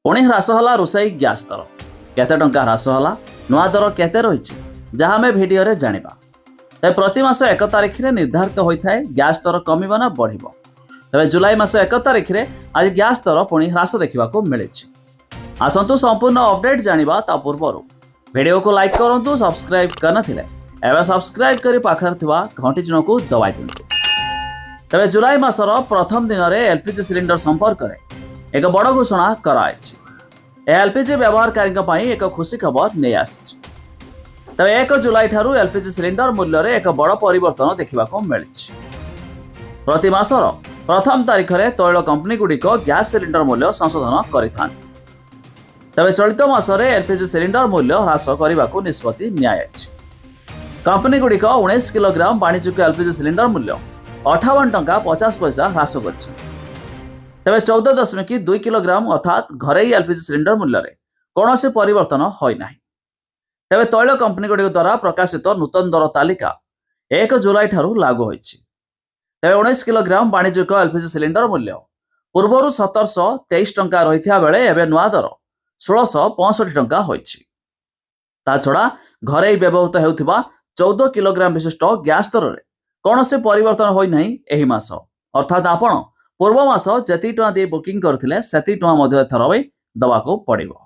पुणी ह्रास होला रोषाई गैस दर केते टंका ह्रास होला नुआ दर केते रही जहाँ आम भिडियो रे जानिबा। तबे प्रति मास 1 तारिख रे निर्धारित होता है गैस दर कमिबो ना बढ़िबो। तबे जुलाई मास 1 तारिख रे आज गैस दर पुणी ह्रास देखा मिले। आसतु संपूर्ण अपडेट जानिबा ता पूर्व वीडियो को लाइक करंतु, सब्सक्राइब करनथिले एबे सब्सक्राइब करी पाखर थिबा घंटी चिन्ह को दबाई दियंतु। तबे जुलाई मासर प्रथम दिन में एलपीजी सिलिंडर संपर्क में एक बड़ घोषणा कराई। एलपीजी व्यवहारकारी एक खुशी खबर नहीं आसी। तबे 1 जुलाई ठारू एलपीजी सिलिंडर मूल्य में एक बड़ परिवर्तन देखा मिली। प्रति मासर प्रथम तारिख में तैल कंपनी गुड़िक गैस सिलिंडर मूल्य संशोधन करिथांती। तबे चलित मासरे एलपीजी सिलिंडर मूल्य ह्रास करने को निष्पत्ति नियाଯାଇଛି। कंपनी गुड़िक 19 किलोग्राम वाणिज्यिक एलपीजी सिलिंडर मूल्य 58 टंका 50 पैसा ह्रास कर। तबे 14.2 किलोग्राम अर्थात घरेई एलपीजी सिलिंडर मूल्य में कौन से परिवर्तन होना। तबे तैल कंपनी गुड़िक द्वारा प्रकाशित नूतन दर तालिका 1 जुलाई ठारू लागू होइछि। तबे 19 किलोग्राम वाणिज्यिक एलपीजी सिलिंडर मूल्य पूर्वर 1723 टंका रही बेले एवं नुआ दर 1665 टंका होइछि। ता छड़ा घरेई व्यवहृत हेउथिबा 14 किलोग्राम विशिष्ट गैस दर में कौन से परिवर्तन होना एही मास अर्थात आपण पूर्व मास जेति टଙ୍କା दे बुकिंग करथिले सेति टଙ୍କା मध्ये थरवे दबाको पड़िबो।